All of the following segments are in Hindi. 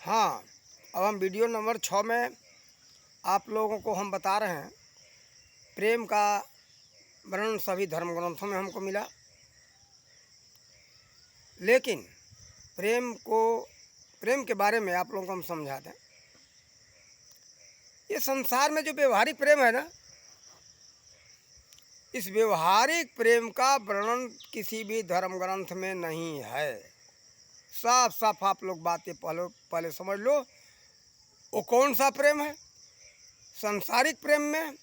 हाँ, अब हम वीडियो नंबर 6 में आप लोगों को हम बता रहे हैं, प्रेम का वर्णन सभी धर्म ग्रंथों में हमको मिला, लेकिन प्रेम के बारे में आप लोगों को हम समझा दें। ये संसार में जो व्यवहारिक प्रेम है ना, इस व्यवहारिक प्रेम का वर्णन किसी भी धर्म ग्रंथ में नहीं है। साफ साफ आप लोग बातें पहले समझ लो, वो कौन सा प्रेम है। सांसारिक प्रेम में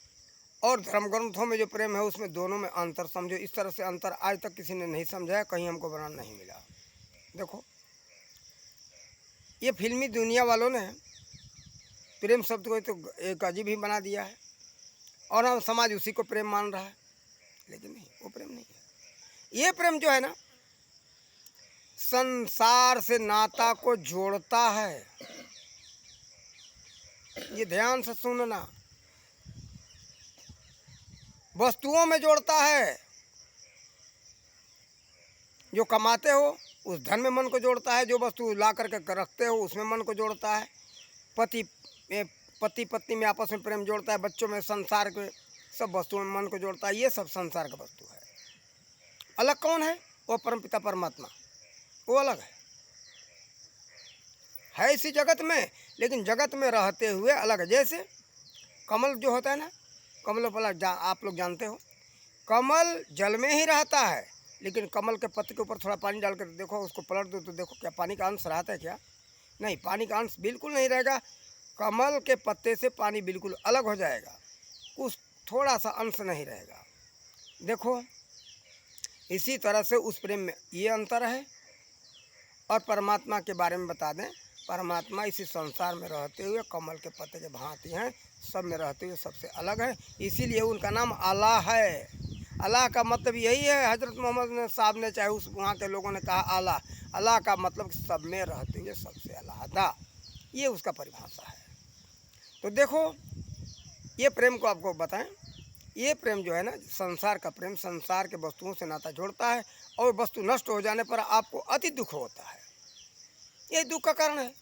और धर्म ग्रंथों में जो प्रेम है, उसमें दोनों में अंतर समझो। इस तरह से अंतर आज तक किसी ने नहीं समझाया, कहीं हमको वर्णन नहीं मिला। देखो, ये फिल्मी दुनिया वालों ने प्रेम शब्द को तो एक अजीब ही बना दिया है, और हम समाज उसी को प्रेम मान रहा है, लेकिन नहीं, वो प्रेम नहीं है। ये प्रेम जो है ना, संसार से नाता को जोड़ता है। ये ध्यान से सुनना, वस्तुओं में जोड़ता है। जो कमाते हो उस धन में मन को जोड़ता है, जो वस्तु ला करके रखते हो उसमें मन को जोड़ता है। पति पत्नी में आपस में प्रेम जोड़ता है, बच्चों में, संसार के सब वस्तुओं में मन को जोड़ता है। ये सब संसार का वस्तु है। अलग कौन है? वो परमपिता परमात्मा, वो अलग है इसी जगत में, लेकिन जगत में रहते हुए अलग है। जैसे कमल जो होता है ना, कमल पर आप लोग जानते हो, कमल जल में ही रहता है, लेकिन कमल के पत्ते के ऊपर थोड़ा पानी डाल कर देखो, उसको पलट दो तो देखो क्या पानी का अंश रहता है क्या? नहीं, पानी का अंश बिल्कुल नहीं रहेगा। कमल के पत्ते से पानी बिल्कुल अलग हो जाएगा, कुछ थोड़ा सा अंश नहीं रहेगा। देखो, इसी तरह से उस प्रेम में ये अंतर है। और परमात्मा के बारे में बता दें, परमात्मा इसी संसार में रहते हुए कमल के पत्ते के भांति हैं, सब में रहते हुए सबसे अलग है, इसीलिए उनका नाम अल्लाह है। अल्लाह का मतलब यही है। हजरत मोहम्मद साहब ने, चाहे उस वहाँ के लोगों ने कहा अल्लाह, अल्लाह का मतलब सब में रहते हुए सबसे अलहदा, ये उसका परिभाषा है। तो देखो, ये प्रेम को आपको बताएं, ये प्रेम जो है ना, संसार का प्रेम संसार के वस्तुओं से नाता जोड़ता है, और वस्तु नष्ट हो जाने पर आपको अति दुख होता है, ये दुख का कारण है।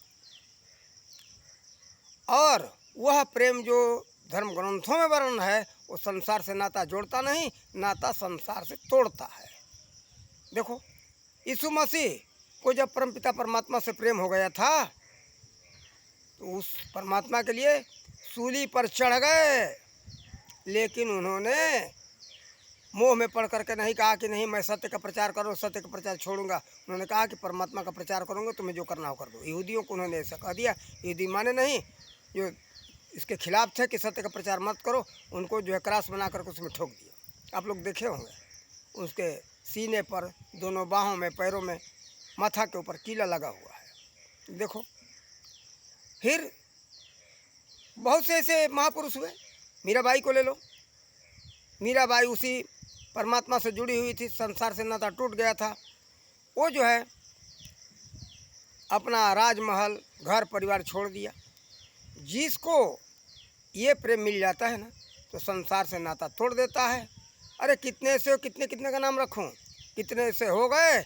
और वह प्रेम जो धर्म ग्रंथों में वर्णन है, वो संसार से नाता जोड़ता नहीं, नाता संसार से तोड़ता है। देखो, यीशु मसीह को जब परमपिता परमात्मा से प्रेम हो गया था, तो उस परमात्मा के लिए सूली पर चढ़ गए, लेकिन उन्होंने मोह में पड़ करके नहीं कहा कि नहीं मैं सत्य का प्रचार करूँ, सत्य का प्रचार छोड़ूंगा। उन्होंने कहा कि परमात्मा का प्रचार करूँगा, तुम्हें जो करना हो कर दो। यहूदियों को उन्होंने ऐसा कह दिया। यहूदी माने नहीं, जो इसके खिलाफ थे कि सत्य का प्रचार मत करो, उनको जो है क्रॉस बना करके उसमें ठोक दिया। आप लोग देखे होंगे, उसके सीने पर, दोनों बाहों में, पैरों में, माथा के ऊपर कीला लगा हुआ है। देखो, फिर बहुत से ऐसे महापुरुष हुए। मीराबाई को ले लो, मीराबाई उसी परमात्मा से जुड़ी हुई थी, संसार से नाता टूट गया था। वो जो है अपना राजमहल, घर परिवार छोड़ दिया। जिसको ये प्रेम मिल जाता है ना, तो संसार से नाता तोड़ देता है। अरे कितने से, कितने कितने का नाम रखूं, कितने से हो गए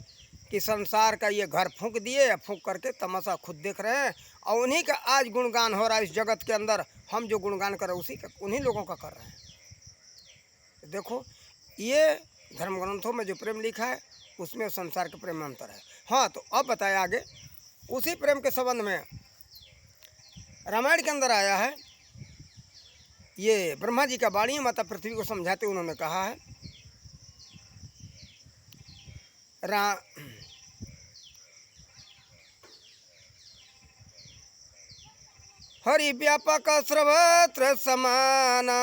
कि संसार का ये घर फूंक दिए, फूंक करके तमाशा खुद देख रहे हैं, और उन्हीं का आज गुणगान हो रहा है इस जगत के अंदर। हम जो गुणगान कर रहे हैं, उसी का, उन्हीं लोगों का कर रहे हैं। देखो, ये धर्म ग्रंथों में जो प्रेम लिखा है, उसमें संसार के प्रेम में अंतर है। हाँ, तो अब बताए आगे, उसी प्रेम के संबंध में रामायण के अंदर आया है। ये ब्रह्मा जी का वाणी, माता पृथ्वी को समझाते उन्होंने कहा है, हरि व्यापक सर्वत्र समाना,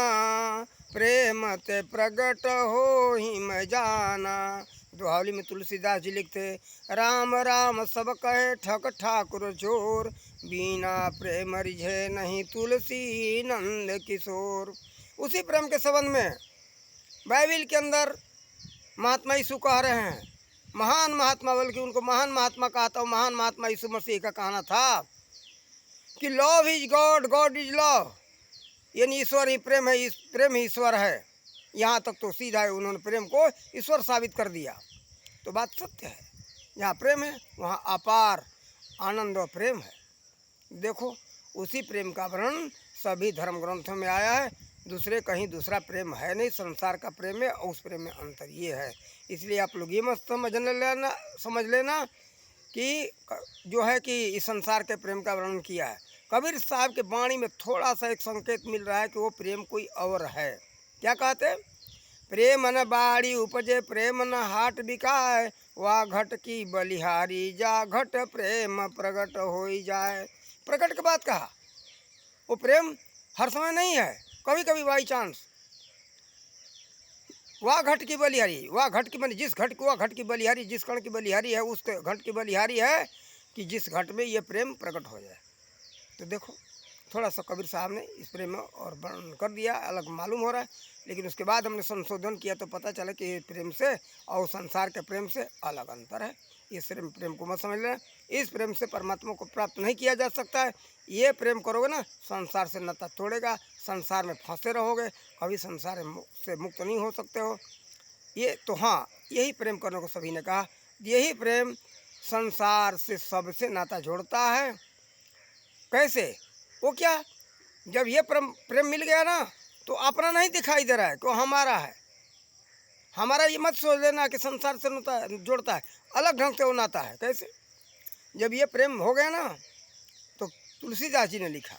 प्रेम ते प्रगट हो ही मैं जाना। दोहावली में तुलसीदास जी लिखते, राम राम सब कहे ठक ठाकुर जोर, बिना प्रेम रिझे नहीं तुलसी नंद किशोर। उसी प्रेम के संबंध में बाइबिल के अंदर महात्मा यीशु कह रहे हैं, महान महात्मा, बल्कि उनको महान महात्मा कहा था। महान महात्मा यीशु मसीह का कहना था कि love is God, God is love, यानी ईश्वर ही प्रेम है, प्रेम ही ईश्वर है। यहाँ तक तो सीधा है, उन्होंने प्रेम को ईश्वर साबित कर दिया। तो बात सत्य है, जहाँ प्रेम है वहाँ अपार आनंद और प्रेम है। देखो उसी प्रेम का वर्णन सभी धर्म ग्रंथों में आया है। दूसरे कहीं दूसरा प्रेम है नहीं, संसार का प्रेम है और उस प्रेम में अंतर ये है। इसलिए आप लोग ये मत समझ लेना कि जो है कि इस संसार के प्रेम का वर्णन किया है। कबीर साहब के वाणी में थोड़ा सा एक संकेत मिल रहा है कि वो प्रेम कोई और है। क्या कहते हैं? प्रेम न बाड़ी उपजे प्रेम न हाट बिकाए, वा घट की बलिहारी जा घट प्रेम प्रगट हो जाए। प्रकट के बात कहा, वो प्रेम हर समय नहीं है, कभी कभी बाई चांस। वह घट की बलिहारी, वह घट की जिस घट को, वह घट की बलिहारी, जिस कण की बलिहारी है उस घट की बलिहारी है कि जिस घट में ये प्रेम प्रकट हो जाए। तो देखो थोड़ा सा कबीर साहब ने इस प्रेम में और वर्णन कर दिया, अलग मालूम हो रहा है, लेकिन उसके बाद हमने संशोधन किया तो पता चला कि ये प्रेम से और संसार के प्रेम से अलग अंतर है। इस प्रेम को मत समझ लेना। इस प्रेम से परमात्मा को प्राप्त नहीं किया जा सकता है। ये प्रेम करोगे ना, संसार से नाता तोड़ेगा, संसार में फंसे रहोगे, कभी संसार से मुक्त नहीं हो सकते हो। ये तो हाँ, यही प्रेम करने को सभी ने कहा। यही प्रेम संसार से सबसे नाता जोड़ता है। कैसे? वो क्या, जब ये प्रेम मिल गया ना तो अपना नहीं दिखाई दे रहा है कि हमारा है। हमारा ये मत सोच लेना कि संसार से नाता जोड़ता है, अलग ढंग से वो नाता है। कैसे? जब ये प्रेम हो गया ना तो तुलसीदास जी ने लिखा,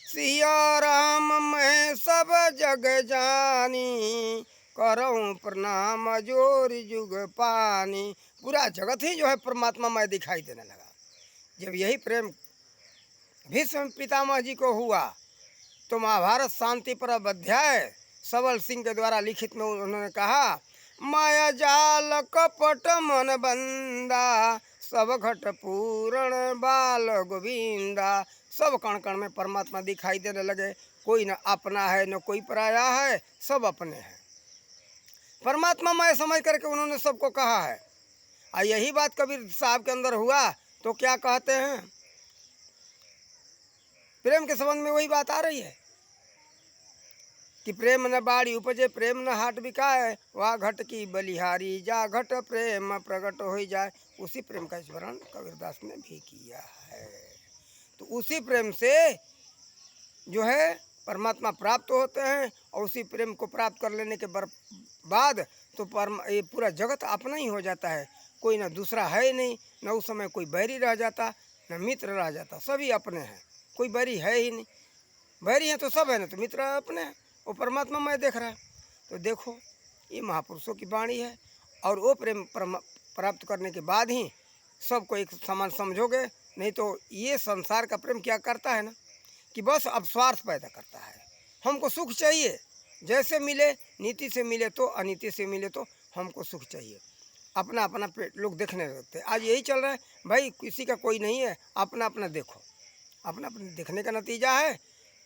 सिया राम मैं सब जग जानी, करऊं प्रणाम जोर जुग पानी। पूरा जगत ही जो है परमात्मा मैं दिखाई देने लगा। जब यही प्रेम भीष्म पितामह जी को हुआ तो महाभारत शांति पर्व अध्याय सबल सिंह के द्वारा लिखित में उन्होंने कहा, माया जाल कपट मन बंदा, सब घट पूरण बाल गोविंदा। सब कण कण में परमात्मा दिखाई देने लगे। कोई न अपना है न कोई पराया है, सब अपने हैं। परमात्मा मैं समझ करके उन्होंने सबको कहा है। और यही बात कबीर साहब के अंदर हुआ तो क्या कहते हैं, प्रेम के संबंध में वही बात आ रही है कि प्रेम न बाड़ी उपजे प्रेम न हाट बिकाए, वाह घट की बलिहारी जा घट प्रेम प्रकट हो जाए। उसी प्रेम का स्मरण कबीरदास ने भी किया है। तो उसी प्रेम से जो है परमात्मा प्राप्त होते हैं, और उसी प्रेम को प्राप्त कर लेने के बाद तो ये पूरा जगत अपना ही हो जाता है। कोई ना दूसरा है नहीं, न उस समय कोई बैरी रह जाता न मित्र रह जाता, सभी अपने हैं, कोई बैरी है ही नहीं। बैरी हैं तो सब है ना, तो मित्र अपने हैं। वो परमात्मा मैं देख रहा है। तो देखो ये महापुरुषों की वाणी है, और वो प्रेम प्राप्त करने के बाद ही सबको एक समान समझोगे। नहीं तो ये संसार का प्रेम क्या करता है ना कि बस अब स्वार्थ पैदा करता है। हमको सुख चाहिए, जैसे मिले, नीति से मिले तो अनीति से मिले तो हमको सुख चाहिए। अपना अपना लोग देखने लगते हैं। आज यही चल रहा है भाई, किसी का कोई नहीं है, अपना अपना देखो। अपना अपने देखने का नतीजा है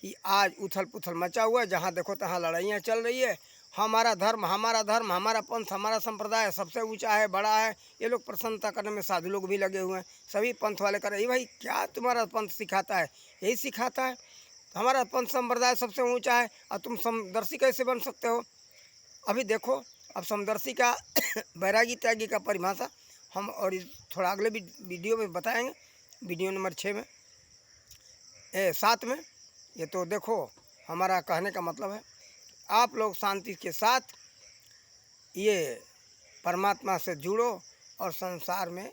कि आज उथल पुथल मचा हुआ है, जहाँ देखो तहाँ लड़ाइयाँ चल रही है। हमारा धर्म, हमारा पंथ, हमारा संप्रदाय सबसे ऊंचा है, बड़ा है। ये लोग प्रसन्नता करने में साधु लोग भी लगे हुए हैं। सभी पंथ वाले कर रहे, भाई क्या तुम्हारा पंथ सिखाता है? यही सिखाता है हमारा पंथ संप्रदाय सबसे ऊंचा है, और तुम समदर्शी कैसे बन सकते हो? अभी देखो, अब समदर्शी का बैरागी त्यागी का परिभाषा हम और थोड़ा अगले वीडियो में बताएंगे, वीडियो नंबर 6 में 7 में। ये तो देखो हमारा कहने का मतलब है आप लोग शांति के साथ ये परमात्मा से जुड़ो और संसार में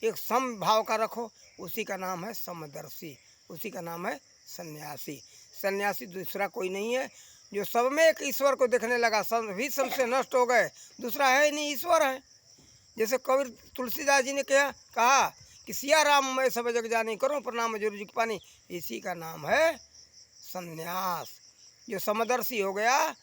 एक सम भाव का रखो। उसी का नाम है समदर्शी, उसी का नाम है सन्यासी। सन्यासी दूसरा कोई नहीं है, जो सब में एक ईश्वर को देखने लगा। सभी सबसे नष्ट हो गए, दूसरा है नहीं, ईश्वर है। जैसे कबीर तुलसीदास जी ने कहा कि सिया राम मैं सब जग जानी, करो प्रणाम जोर जुग पानी। इसी का नाम है संन्यास। जो समदर्शी हो गया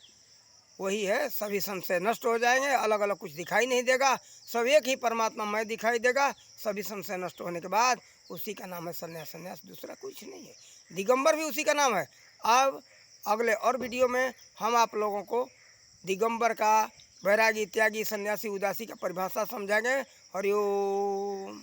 वही है, सभी संशय नष्ट हो जाएंगे, अलग अलग कुछ दिखाई नहीं देगा, सब एक ही परमात्मा मैं दिखाई देगा। सभी संशय नष्ट होने के बाद उसी का नाम है संन्यास। संन्यास दूसरा कुछ नहीं है। दिगंबर भी उसी का नाम है। अब अगले और वीडियो में हम आप लोगों को दिगंबर का, बैरागी, त्यागी, सन्यासी, उदासी का परिभाषा समझाएंगे। हरिओम।